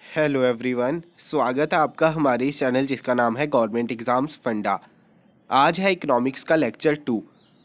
Hello everyone, स्वागत है आपका हमारे इस चैनल जिसका नाम है गवर्नमेंट एग्ज़ाम्स फंडा। आज है इकोनॉमिक्स का लेक्चर 2।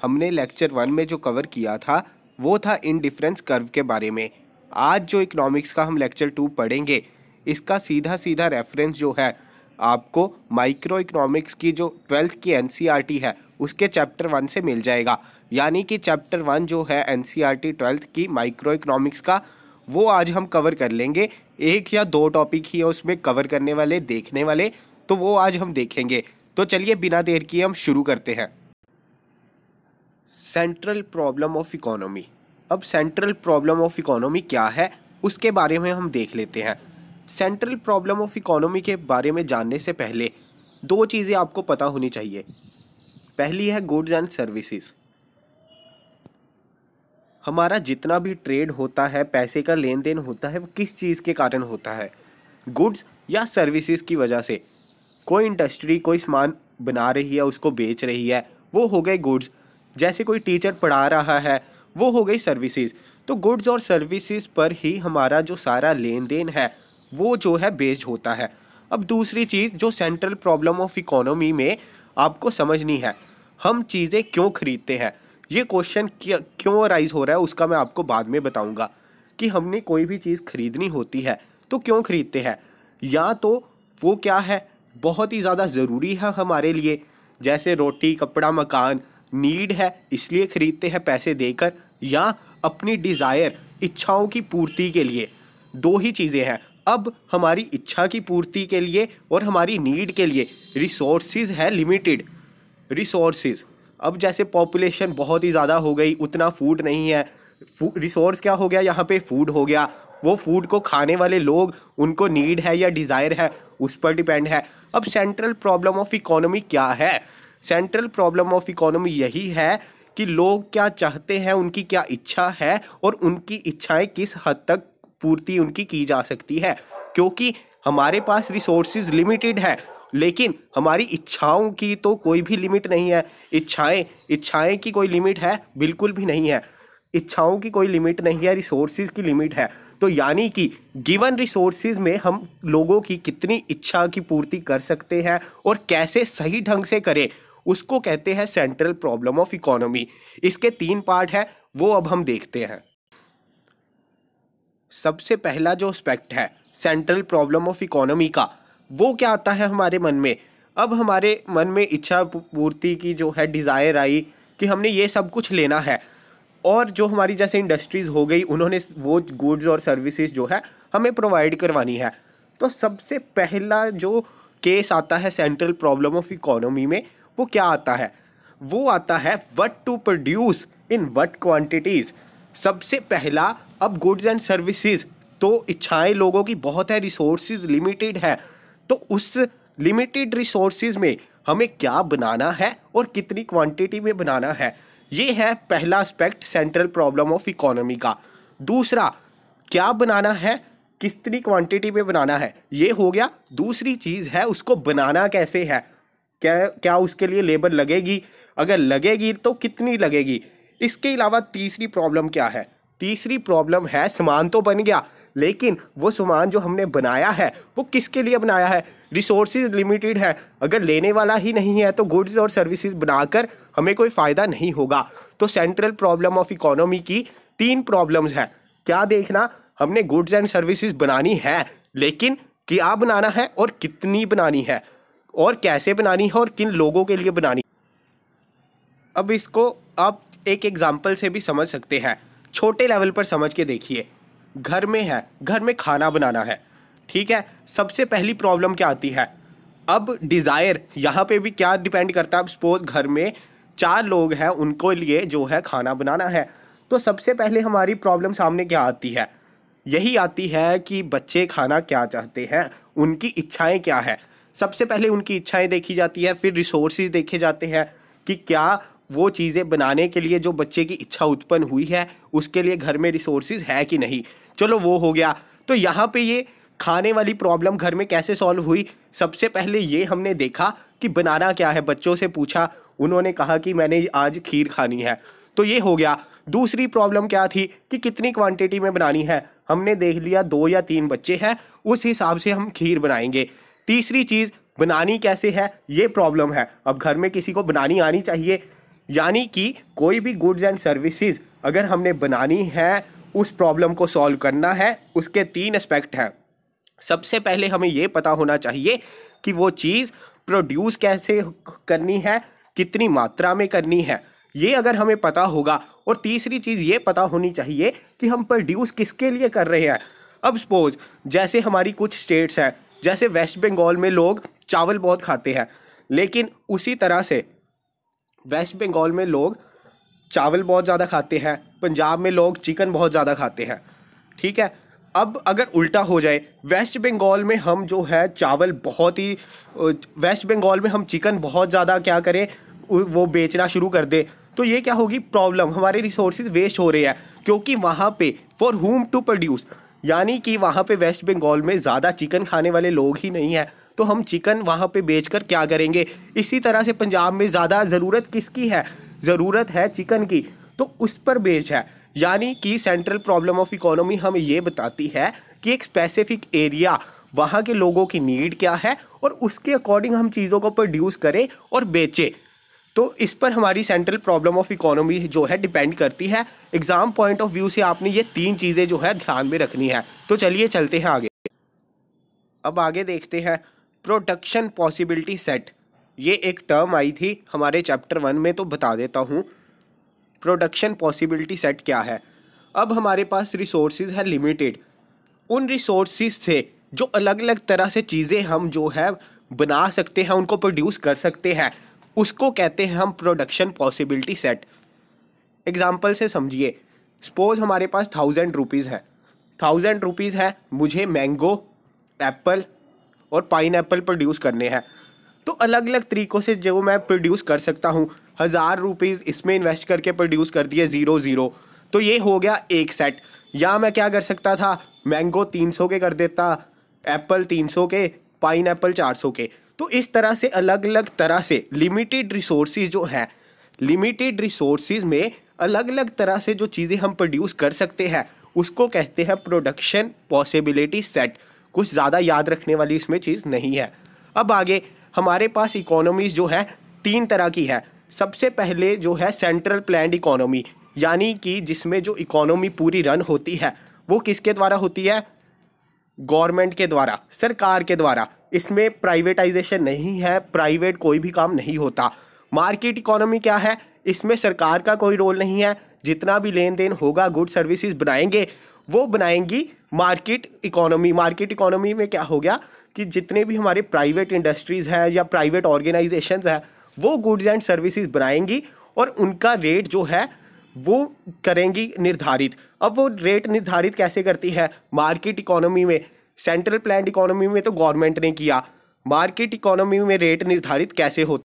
हमने लेक्चर 1 में जो कवर किया था वो था इंडिफरेंस कर्व के बारे में। आज जो इकोनॉमिक्स का हम लेक्चर 2 पढ़ेंगे इसका सीधा सीधा रेफरेंस जो है आपको माइक्रो इकोनॉमिक्स की जो 12th की एनसीईआरटी है उसके चैप्टर 1 से मिल जाएगा। यानी कि चैप्टर 1 जो है एनसीईआरटी 12th की माइक्रो इकोनॉमिक्स का वो आज हम कवर कर लेंगे। एक या दो टॉपिक ही है उसमें कवर करने वाले, देखने वाले, तो वो आज हम देखेंगे। तो चलिए बिना देर किए हम शुरू करते हैं। Central problem of economy. अब सेंट्रल प्रॉब्लम ऑफ इकोनॉमी क्या है उसके बारे में हम देख लेते हैं। सेंट्रल प्रॉब्लम ऑफ इकोनॉमी के बारे में जानने से पहले दो चीज़ें आपको पता होनी चाहिए। पहली है गुड्स एंड सर्विसेज। हमारा जितना भी ट्रेड होता है, पैसे का लेन देन होता है, वो किस चीज़ के कारण होता है? गुड्स या सर्विसेज की वजह से। कोई इंडस्ट्री कोई सामान बना रही है, उसको बेच रही है, वो हो गए गुड्स। जैसे कोई टीचर पढ़ा रहा है, वो हो गई सर्विसेज। तो गुड्स और सर्विसेज पर ही हमारा जो सारा लेन देन है वो जो है बेस्ड होता है। अब दूसरी चीज़ जो सेंट्रल प्रॉब्लम ऑफ इकोनॉमी में आपको समझनी है, हम चीज़ें क्यों खरीदते हैं। ये क्वेश्चन क्यों अराइज हो रहा है उसका मैं आपको बाद में बताऊंगा कि हमने कोई भी चीज़ खरीदनी होती है तो क्यों खरीदते हैं। या तो वो क्या है, बहुत ही ज़्यादा ज़रूरी है हमारे लिए, जैसे रोटी कपड़ा मकान, नीड है इसलिए खरीदते हैं पैसे देकर, या अपनी डिज़ायर इच्छाओं की पूर्ति के लिए। दो ही चीज़ें हैं। अब हमारी इच्छा की पूर्ति के लिए और हमारी नीड के लिए रिसोर्सेज है लिमिटेड रिसोर्सेज। अब जैसे पॉपुलेशन बहुत ही ज़्यादा हो गई, उतना फूड नहीं है। रिसोर्स क्या हो गया यहाँ पे? फूड हो गया। वो फूड को खाने वाले लोग, उनको नीड है या डिज़ायर है, उस पर डिपेंड है। अब सेंट्रल प्रॉब्लम ऑफ इकोनॉमी क्या है? सेंट्रल प्रॉब्लम ऑफ इकोनॉमी यही है कि लोग क्या चाहते हैं, उनकी क्या इच्छा है और उनकी इच्छाएं किस हद तक पूर्ति उनकी की जा सकती है। क्योंकि हमारे पास रिसोर्सेज लिमिटेड है, लेकिन हमारी इच्छाओं की तो कोई भी लिमिट नहीं है। इच्छाएं की कोई लिमिट है? बिल्कुल भी नहीं है। इच्छाओं की कोई लिमिट नहीं है, रिसोर्सेज की लिमिट है। तो यानी कि गिवन रिसोर्सेज में हम लोगों की कितनी इच्छा की पूर्ति कर सकते हैं और कैसे सही ढंग से करें, उसको कहते हैं सेंट्रल प्रॉब्लम ऑफ इकोनॉमी। इसके 3 पार्ट है, वो अब हम देखते हैं। सबसे पहला जो एस्पेक्ट है सेंट्रल प्रॉब्लम ऑफ इकोनॉमी का, वो क्या आता है हमारे मन में? अब हमारे मन में इच्छा पूर्ति की जो है डिज़ायर आई कि हमने ये सब कुछ लेना है, और जो हमारी जैसे इंडस्ट्रीज़ हो गई, उन्होंने वो गुड्स और सर्विसेज जो है हमें प्रोवाइड करवानी है। तो सबसे पहला जो केस आता है सेंट्रल प्रॉब्लम ऑफ इकोनॉमी में, वो क्या आता है? वो आता है what to produce in what quantities. सबसे पहला, अब गुड्स एंड सर्विसेज तो इच्छाएं लोगों की बहुत है, रिसोर्सेज लिमिटेड है, तो उस लिमिटेड रिसोर्सेज में हमें क्या बनाना है और कितनी क्वांटिटी में बनाना है, ये है पहला aspect central problem of economy का। दूसरा, क्या बनाना है, कितनी क्वांटिटी में बनाना है, ये हो गया। दूसरी चीज़ है उसको बनाना कैसे है, क्या उसके लिए लेबर लगेगी, अगर लगेगी तो कितनी लगेगी। इसके अलावा तीसरी प्रॉब्लम क्या है? तीसरी प्रॉब्लम है सामान तो बन गया, लेकिन वो सामान जो हमने बनाया है वो किसके लिए बनाया है? रिसोर्सेज लिमिटेड है, अगर लेने वाला ही नहीं है तो गुड्स और सर्विसेज बनाकर हमें कोई फ़ायदा नहीं होगा। तो सेंट्रल प्रॉब्लम ऑफ इकोनॉमी की 3 प्रॉब्लम्स हैं। क्या देखना? हमने गुड्स एंड सर्विसेज बनानी है, लेकिन क्या बनाना है और कितनी बनानी है और कैसे बनानी है और किन लोगों के लिए बनानी। अब इसको आप एक एग्जाम्पल से भी समझ सकते हैं, छोटे लेवल पर समझ के देखिए। घर में है, घर में खाना बनाना है, ठीक है। सबसे पहली प्रॉब्लम क्या आती है? अब डिज़ायर यहाँ पे भी क्या डिपेंड करता है। अब सपोज घर में 4 लोग हैं, उनको लिए जो है खाना बनाना है, तो सबसे पहले हमारी प्रॉब्लम सामने क्या आती है? यही आती है कि बच्चे खाना क्या चाहते हैं, उनकी इच्छाएं क्या है। सबसे पहले उनकी इच्छाएं देखी जाती है, फिर रिसोर्सेज देखे जाते हैं कि क्या वो चीज़ें बनाने के लिए जो बच्चे की इच्छा उत्पन्न हुई है उसके लिए घर में रिसोर्सेज है कि नहीं। चलो वो हो गया। तो यहाँ पे ये खाने वाली प्रॉब्लम घर में कैसे सॉल्व हुई? सबसे पहले ये हमने देखा कि बनाना क्या है, बच्चों से पूछा, उन्होंने कहा कि मैंने आज खीर खानी है, तो ये हो गया। दूसरी प्रॉब्लम क्या थी कि कितनी क्वांटिटी में बनानी है, हमने देख लिया 2 या 3 बच्चे हैं, उस हिसाब से हम खीर बनाएंगे। तीसरी चीज़ बनानी कैसे है, ये प्रॉब्लम है। अब घर में किसी को बनानी आनी चाहिए, यानी कि कोई भी गुड्स एंड सर्विसेज अगर हमने बनानी है, उस प्रॉब्लम को सॉल्व करना है, उसके 3 एस्पेक्ट हैं। सबसे पहले हमें ये पता होना चाहिए कि वो चीज़ प्रोड्यूस कैसे करनी है, कितनी मात्रा में करनी है, ये अगर हमें पता होगा। और तीसरी चीज़ ये पता होनी चाहिए कि हम प्रोड्यूस किसके लिए कर रहे हैं। अब सपोज जैसे हमारी कुछ स्टेट्स हैं, जैसे वेस्ट बंगाल में लोग चावल बहुत खाते हैं, लेकिन उसी तरह से वेस्ट बंगाल में लोग चावल बहुत ज़्यादा खाते हैं, पंजाब में लोग चिकन बहुत ज़्यादा खाते हैं, ठीक है। अब अगर उल्टा हो जाए, वेस्ट बंगाल में हम जो है चावल बहुत ही, वेस्ट बंगाल में हम चिकन बहुत ज़्यादा क्या करें, वो बेचना शुरू कर दे, तो ये क्या होगी प्रॉब्लम, हमारे रिसोर्सेज वेस्ट हो रहे हैं, क्योंकि वहाँ पे फॉर हुम टू प्रोड्यूस, यानी कि वहाँ पे वेस्ट बंगाल में ज़्यादा चिकन खाने वाले लोग ही नहीं हैं, तो हम चिकन वहाँ पे बेचकर क्या करेंगे। इसी तरह से पंजाब में ज़्यादा ज़रूरत किसकी है, ज़रूरत है चिकन की, तो उस पर बेच है। यानी कि सेंट्रल प्रॉब्लम ऑफ इकोनॉमी हमें ये बताती है कि एक स्पेसिफिक एरिया, वहाँ के लोगों की नीड क्या है, और उसके अकॉर्डिंग हम चीज़ों को प्रोड्यूस करें और बेचें। तो इस पर हमारी सेंट्रल प्रॉब्लम ऑफ इकोनॉमी जो है डिपेंड करती है। एग्जाम पॉइंट ऑफ व्यू से आपने ये 3 चीज़ें जो है ध्यान में रखनी है। तो चलिए चलते हैं आगे। अब आगे देखते हैं प्रोडक्शन पॉसिबिलिटी सेट। ये एक टर्म आई थी हमारे चैप्टर 1 में, तो बता देता हूँ प्रोडक्शन पॉसिबिलिटी सेट क्या है। अब हमारे पास रिसोर्सेज है लिमिटेड, उन रिसोर्सेज से जो अलग अलग तरह से चीज़ें हम जो है बना सकते हैं, उनको प्रोड्यूस कर सकते हैं, उसको कहते हैं हम प्रोडक्शन पॉसिबिलिटी सेट। एग्जाम्पल से समझिए, सपोज हमारे पास 1000 रुपीज़ है, 1000 रुपीज़ है, मुझे मैंगो, एप्पल और पाइन एप्पल प्रोड्यूस करने हैं। तो अलग अलग तरीक़ों से जो मैं प्रोड्यूस कर सकता हूँ, 1000 रुपीज़ इसमें इन्वेस्ट करके प्रोड्यूस कर दिए 0, तो ये हो गया एक सेट। या मैं क्या कर सकता था, मैंगो 300 के कर देता, एप्पल 300 के, पाइन एप्पल 400 के। तो इस तरह से अलग अलग तरह से लिमिटेड रिसोर्सेज जो है, लिमिटेड रिसोर्सेज में अलग अलग तरह से जो चीज़ें हम प्रोड्यूस कर सकते हैं, उसको कहते हैं प्रोडक्शन पॉसिबिलिटी सेट। कुछ ज़्यादा याद रखने वाली इसमें चीज़ नहीं है। अब आगे हमारे पास इकोनॉमीज़ जो है 3 तरह की है। सबसे पहले जो है सेंट्रल प्लान्ड इकोनॉमी, यानी कि जिसमें जो इकोनॉमी पूरी रन होती है वो किसके द्वारा होती है, गवर्नमेंट के द्वारा, सरकार के द्वारा। इसमें प्राइवेटाइजेशन नहीं है, प्राइवेट कोई भी काम नहीं होता। मार्केट इकोनॉमी क्या है, इसमें सरकार का कोई रोल नहीं है, जितना भी लेन देन होगा, गुड सर्विसेज बनाएंगे वो बनाएंगी मार्केट इकोनॉमी। मार्केट इकोनॉमी में क्या हो गया कि जितने भी हमारे प्राइवेट इंडस्ट्रीज़ हैं या प्राइवेट ऑर्गेनाइजेशंस हैं, वो गुड्स एंड सर्विसेज बनाएंगी और उनका रेट जो है वो करेंगी निर्धारित। अब वो रेट निर्धारित कैसे करती है, मार्केट इकोनॉमी में। सेंट्रल प्लान्ड इकोनॉमी में तो गवर्नमेंट ने किया, मार्केट इकोनॉमी में रेट निर्धारित कैसे होता,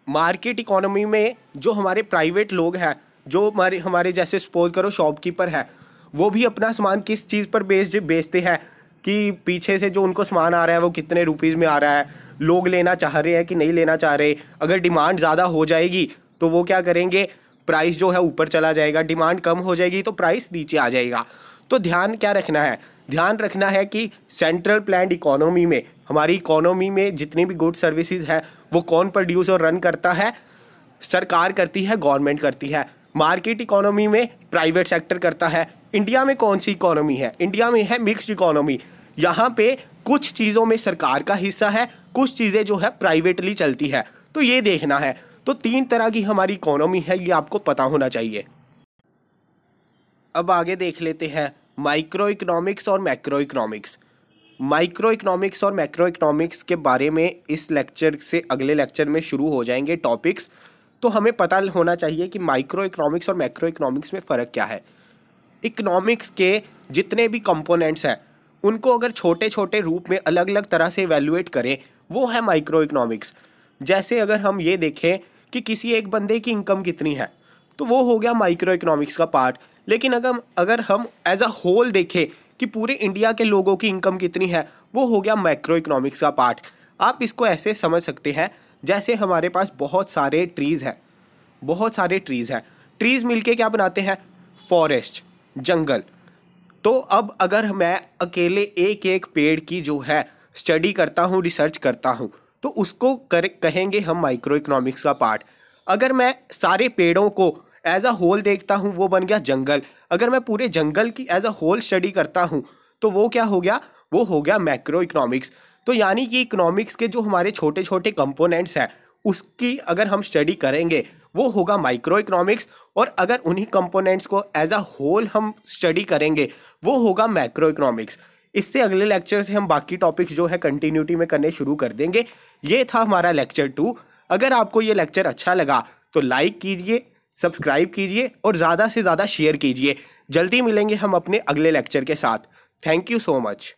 मार्केट इकोनॉमी में जो हमारे प्राइवेट लोग हैं, जो हमारे जैसे सपोज करो शॉपकीपर है, वो भी अपना सामान किस चीज़ पर बेचते हैं कि पीछे से जो उनको सामान आ रहा है वो कितने रुपीज़ में आ रहा है, लोग लेना चाह रहे हैं कि नहीं लेना चाह रहे। अगर डिमांड ज़्यादा हो जाएगी तो वो क्या करेंगे, प्राइस जो है ऊपर चला जाएगा, डिमांड कम हो जाएगी तो प्राइस नीचे आ जाएगा। तो ध्यान क्या रखना है, ध्यान रखना है कि सेंट्रल प्लान्ड इकोनॉमी में, हमारी इकोनॉमी में जितनी भी गुड सर्विसेज है वो कौन प्रोड्यूस और रन करता है, सरकार करती है, गवर्नमेंट करती है। मार्केट इकोनॉमी में प्राइवेट सेक्टर करता है। इंडिया में कौन सी इकोनॉमी है, इंडिया में है मिक्स्ड इकोनॉमी। यहाँ पे कुछ चीज़ों में सरकार का हिस्सा है, कुछ चीज़ें जो है प्राइवेटली चलती है। तो ये देखना है। तो 3 तरह की हमारी इकोनॉमी है, ये आपको पता होना चाहिए। अब आगे देख लेते हैं माइक्रो इकोनॉमिक्स और मैक्रो इकोनॉमिक्स। माइक्रो इकोनॉमिक्स और मैक्रो इकोनॉमिक्स के बारे में इस लेक्चर से अगले लेक्चर में शुरू हो जाएंगे टॉपिक्स। तो हमें पता होना चाहिए कि माइक्रो इकोनॉमिक्स और मैक्रो इकोनॉमिक्स में फ़र्क क्या है। इकोनॉमिक्स के जितने भी कंपोनेंट्स हैं उनको अगर छोटे छोटे रूप में अलग अलग तरह से इवैल्यूएट करें, वो है माइक्रो इकोनॉमिक्स। जैसे अगर हम ये देखें कि किसी एक बंदे की इनकम कितनी है, तो वो हो गया माइक्रो इकोनॉमिक्स का पार्ट। लेकिन अगर हम एज अ होल देखें कि पूरे इंडिया के लोगों की इनकम कितनी है, वो हो गया मैक्रो इकोनॉमिक्स का पार्ट। आप इसको ऐसे समझ सकते हैं जैसे हमारे पास बहुत सारे ट्रीज़ हैं, बहुत सारे ट्रीज़ हैं। ट्रीज़ मिलके क्या बनाते हैं? फॉरेस्ट, जंगल। तो अब अगर मैं अकेले एक एक पेड़ की जो है स्टडी करता हूँ, रिसर्च करता हूँ, तो उसको कहेंगे हम माइक्रो इकोनॉमिक्स का पार्ट। अगर मैं सारे पेड़ों को एज अ होल देखता हूँ, वो बन गया जंगल। अगर मैं पूरे जंगल की एज अ होल स्टडी करता हूँ, तो वो क्या हो गया? वो हो गया मैक्रो इकोनॉमिक्स। तो यानी कि इकोनॉमिक्स के जो हमारे छोटे छोटे कंपोनेंट्स हैं, उसकी अगर हम स्टडी करेंगे, वो होगा माइक्रो इकोनॉमिक्स। और अगर उन्हीं कंपोनेंट्स को एज अ होल हम स्टडी करेंगे, वो होगा मैक्रो इकोनॉमिक्स। इससे अगले लेक्चर से हम बाकी टॉपिक्स जो है कंटिन्यूटी में करने शुरू कर देंगे। ये था हमारा लेक्चर 2। अगर आपको ये लेक्चर अच्छा लगा तो लाइक कीजिए, सब्सक्राइब कीजिए और ज़्यादा से ज़्यादा शेयर कीजिए। जल्दी मिलेंगे हम अपने अगले लेक्चर के साथ। Thank you so much.